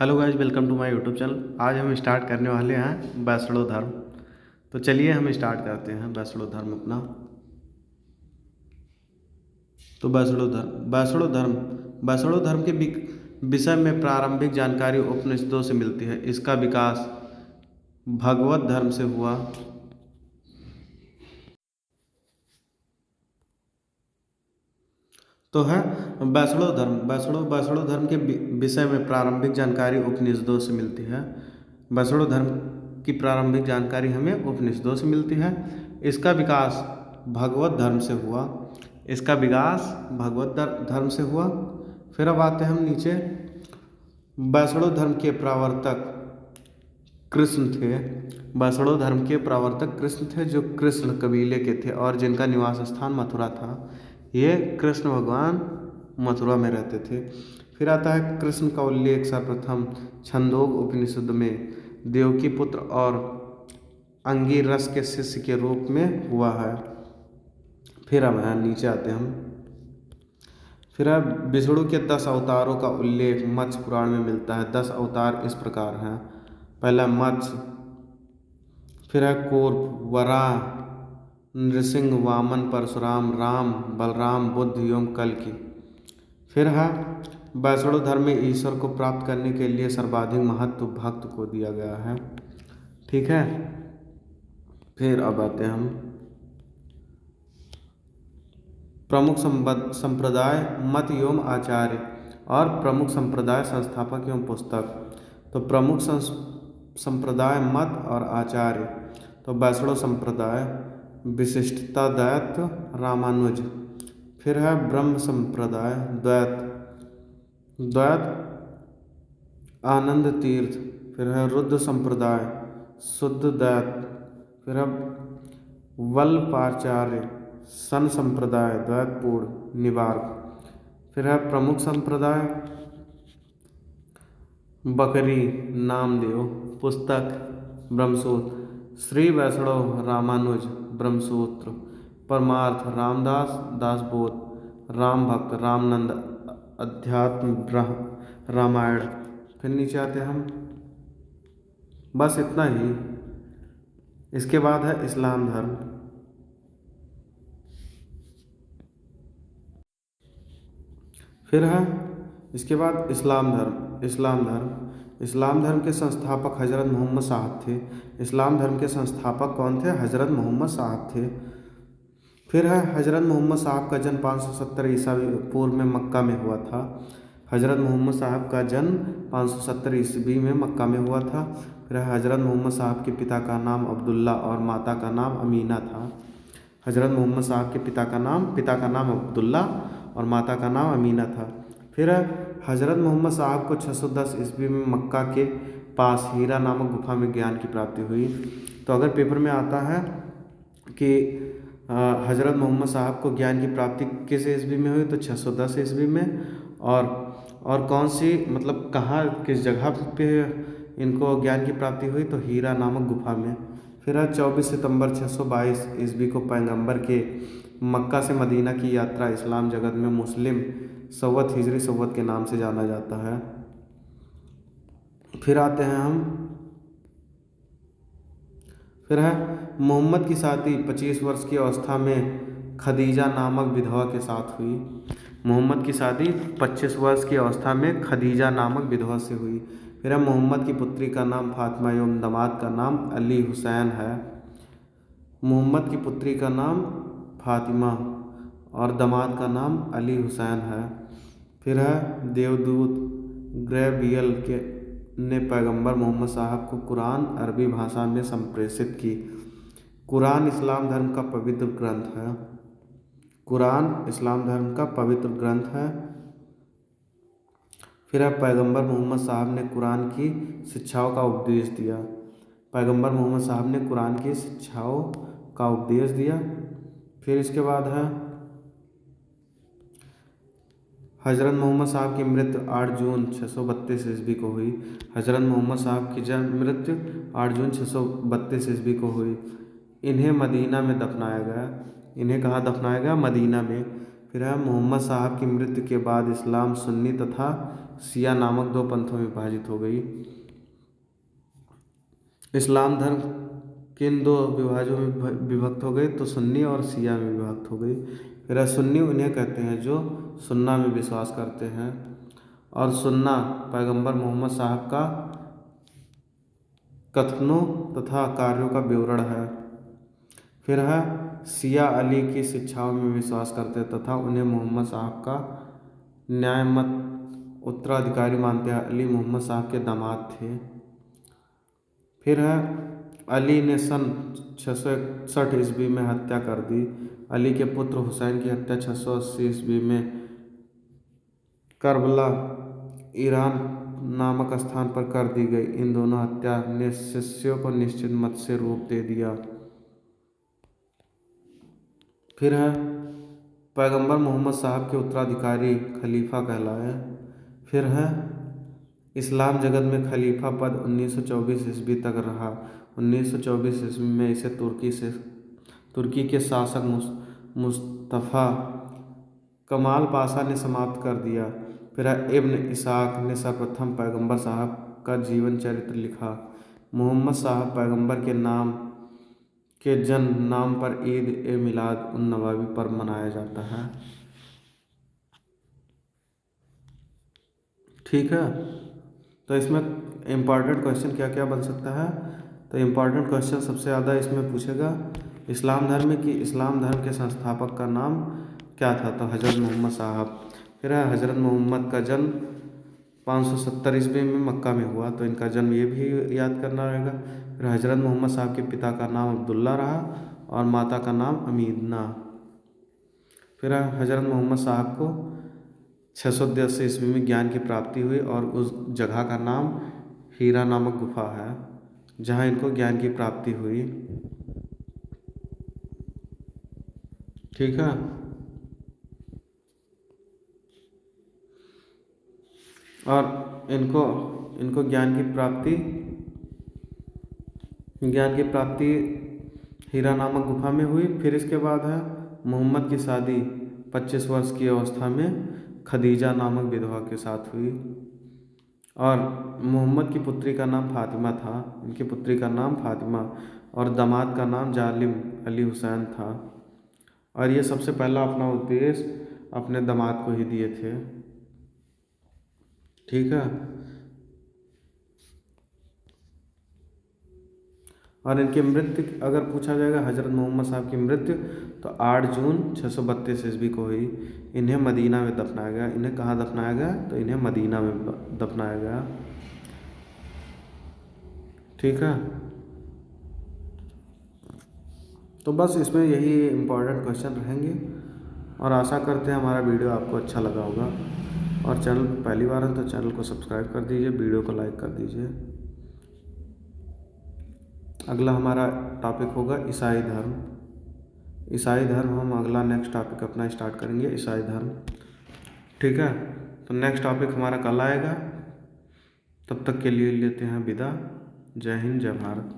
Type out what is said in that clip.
Hello guys, welcome to my YouTube channel. आज हम start करने वाले हैं वैष्णो धर्म। तो चलिए हम स्टार्ट करते हैं वैष्णो धर्म अपना। तो वैष्णो धर्म के विषय में प्रारंभिक जानकारी उपनिषदों से मिलती है। इसका विकास भगवत धर्म से हुआ। तो है वैष्णो धर्म के विषय में प्रारंभिक जानकारी उपनिषदों से मिलती है। वैष्णो धर्म की प्रारंभिक जानकारी हमें उपनिषदों से मिलती है। इसका विकास भगवत धर्म से हुआ। इसका विकास धर्म से हुआ। फिर अब आते हैं हम नीचे। वैष्णो धर्म के प्रवर्तक कृष्ण थे। वैष्णो धर्म के प्रवर्तक कृष्ण थे, जो कृष्ण कबीले के थे और जिनका निवास स्थान मथुरा था। ये कृष्ण भगवान मथुरा में रहते थे। फिर आता है कृष्ण का उल्लेख सर्वप्रथम छंदोग उपनिषद में देवकी पुत्र और अंगिरस के शिष्य के रूप में हुआ है। फिर अब यहाँ नीचे आते हैं हम। फिर अब विष्णु के 10 अवतारों का उल्लेख मत्स्य पुराण में मिलता है। 10 अवतार इस प्रकार हैं। पहला मत्स्य, फिर है कूर्म, वराह, नृसिंह, वामन, परशुराम, राम, बलराम, बुद्ध एवं कल्कि। फिर है वैष्णो धर्म में ईश्वर को प्राप्त करने के लिए सर्वाधिक महत्व भक्त को दिया गया है। ठीक है। फिर अब आते हैं हम प्रमुख संप्रदाय मत एवं आचार्य और प्रमुख संप्रदाय संस्थापक एवं पुस्तक। तो प्रमुख संप्रदाय मत और आचार्य। तो वैष्णव संप्रदाय विशिष्टाद्वैत रामानुज। फिर है ब्रह्म संप्रदाय द्वैत आनंद तीर्थ। फिर है रुद्र संप्रदाय शुद्ध द्वैत। फिर है वल्लभाचार्य सन संप्रदाय द्वैतपूर्ण निवारक। फिर है प्रमुख संप्रदाय बकरी नामदेव। पुस्तक ब्रह्मसूत्र श्री वैष्णव रामानुज ब्रह्मसूत्र। परमार्थ रामदास दासबोध। राम भक्त रामनंद अध्यात्म रामायण। फिर नीचे आते हैं हम। बस इतना ही। इसके बाद है इस्लाम धर्म। फिर है इसके बाद इस्लाम धर्म के संस्थापक हज़रत मोहम्मद साहब थे। इस्लाम धर्म के संस्थापक कौन थे? हज़रत मोहम्मद साहब थे। फिर है हज़रत मोहम्मद साहब का जन्म 570 ईसा पूर्व में मक्का में हुआ था। हज़रत मोहम्मद साहब का जन्म 570 ईस्वी में मक्का में हुआ था। फिर हज़रत मोहम्मद साहब के पिता का नाम अब्दुल्ला और माता का नाम अमीना था। हज़रत मोहम्मद साहब के पिता का नाम अब्दुल्ला और माता का नाम अमीना था। फिर हज़रत मोहम्मद साहब को 610 ईस्वी में मक्का के पास हीरा नामक गुफा में ज्ञान की प्राप्ति हुई। तो अगर पेपर में आता है कि हज़रत मोहम्मद साहब को ज्ञान की प्राप्ति किस ईस्वी में हुई, तो 610 ईस्वी में। और कौन सी मतलब कहाँ किस जगह पे इनको ज्ञान की प्राप्ति हुई, तो हीरा नामक गुफा में। फिर 24 सितंबर 622 ईस्वी को पैगंबर के मक्का से मदीना की यात्रा इस्लाम जगत में मुस्लिम सव्वत हिजरी सव्वत के नाम से जाना जाता है। फिर आते हैं हम। फिर है मोहम्मद की शादी 25 वर्ष की अवस्था में खदीजा नामक विधवा के साथ हुई। मोहम्मद की शादी 25 वर्ष की अवस्था में खदीजा नामक विधवा से हुई। फिर है मोहम्मद की पुत्री का नाम फातिमा एवं दामाद का नाम अली हुसैन है। मोहम्मद की पुत्री का नाम फातिमा और दामाद का नाम अली हुसैन है। फिर है देवदूत गैब्रियल के ने पैगंबर मोहम्मद साहब को कुरान अरबी भाषा में संप्रेषित की। कुरान इस्लाम धर्म का पवित्र ग्रंथ है। कुरान इस्लाम धर्म का पवित्र ग्रंथ है। फिर है पैगंबर मोहम्मद साहब ने कुरान की शिक्षाओं का उपदेश दिया। पैगंबर मोहम्मद साहब ने कुरान की शिक्षाओं का उपदेश दिया। फिर इसके बाद है हज़रत मोहम्मद साहब की मृत्यु 8 जून 632 ईस्वी को हुई। हज़रत मोहम्मद साहब की मृत्यु 8 जून 632 ईस्वी को हुई। इन्हें मदीना में दफनाया गया। इन्हें कहाँ दफनाया गया? मदीना में। फिर है मोहम्मद साहब की मृत्यु के बाद इस्लाम सुन्नी तथा शिया नामक 2 पंथों में विभाजित हो गई। इस्लाम धर्म किन 2 विभाजों में विभक्त हो गई? तो सुन्नी और शिया में विभक्त हो गई। फिर सुन्नी उन्हें कहते हैं जो सुन्ना में विश्वास करते हैं, और सुन्ना पैगंबर मोहम्मद साहब का कथनों तथा कार्यों का विवरण है। फिर है शिया अली की शिक्षाओं में विश्वास करते तथा उन्हें मोहम्मद साहब का न्यायमत उत्तराधिकारी मानते हैं। अली मोहम्मद साहब के दामाद थे। फिर है अली ने सन 661 ईस्वी में हत्या कर दी। अली के पुत्र हुसैन की हत्या 680 ईस्वी में करबला ईरान नामक स्थान पर कर दी गई। इन दोनों हत्या ने शिष्यों को निश्चित मत से रोक दे दिया। फिर है पैगंबर मोहम्मद साहब के उत्तराधिकारी खलीफा कहलाए। फिर है इस्लाम जगत में खलीफा पद 1924 ईस्वी तक रहा। 1924 ईस्वी में इसे तुर्की के शासक मुस्तफ़ा कमाल पाशा ने समाप्त कर दिया। फिर इब्न इसाक ने सर्वप्रथम पैगंबर साहब का जीवन चरित्र लिखा। मोहम्मद साहब पैगंबर के नाम के जन्म नाम पर ईद ए मिलाद उन नबवी पर मनाया जाता है। ठीक है, तो इसमें इम्पॉर्टेंट क्वेश्चन क्या क्या बन सकता है? तो इम्पॉर्टेंट क्वेश्चन सबसे ज़्यादा इसमें पूछेगा इस्लाम धर्म में कि इस्लाम धर्म के संस्थापक का नाम क्या था? तो हज़रत मोहम्मद साहब। फिर है हज़रत मोहम्मद का जन्म 570 ईस्वी में मक्का में हुआ, तो इनका जन्म ये भी याद करना रहेगा। फिर हज़रत मोहम्मद साहब के पिता का नाम अब्दुल्ला रहा और माता का नाम अमीना। फिर हज़रत मोहम्मद साहब को 680 ईस्वी में ज्ञान की प्राप्ति हुई और उस जगह का नाम हीरा नामक गुफा है जहाँ इनको ज्ञान की प्राप्ति हुई। ठीक है, और इनको ज्ञान की प्राप्ति हीरा नामक गुफा में हुई। फिर इसके बाद है मोहम्मद की शादी 25 वर्ष की अवस्था में खदीजा नामक विधवा के साथ हुई, और मोहम्मद की पुत्री का नाम फातिमा था। इनकी पुत्री का नाम फातिमा और दामाद का नाम जालिम अली हुसैन था, और ये सबसे पहला अपना उपदेश अपने दामाद को ही दिए थे। ठीक है, और इनकी मृत्यु अगर पूछा जाएगा हज़रत मोहम्मद साहब की मृत्यु तो 8 जून 632 ईस्वी को हुई। इन्हें मदीना में दफनाया गया। इन्हें कहाँ दफनाया गया? तो इन्हें मदीना में दफनाया गया। ठीक है, तो बस इसमें यही इम्पोर्टेंट क्वेश्चन रहेंगे, और आशा करते हैं हमारा वीडियो आपको अच्छा लगा होगा। और चैनल पर पहली बार है तो चैनल को सब्सक्राइब कर दीजिए, वीडियो को लाइक कर दीजिए। अगला हमारा टॉपिक होगा ईसाई धर्म। ईसाई धर्म हम अगला नेक्स्ट टॉपिक अपना स्टार्ट करेंगे, ईसाई धर्म। ठीक है, तो नेक्स्ट टॉपिक हमारा कल आएगा। तब तक के लिए लेते हैं विदा। जय हिंद, जय भारत।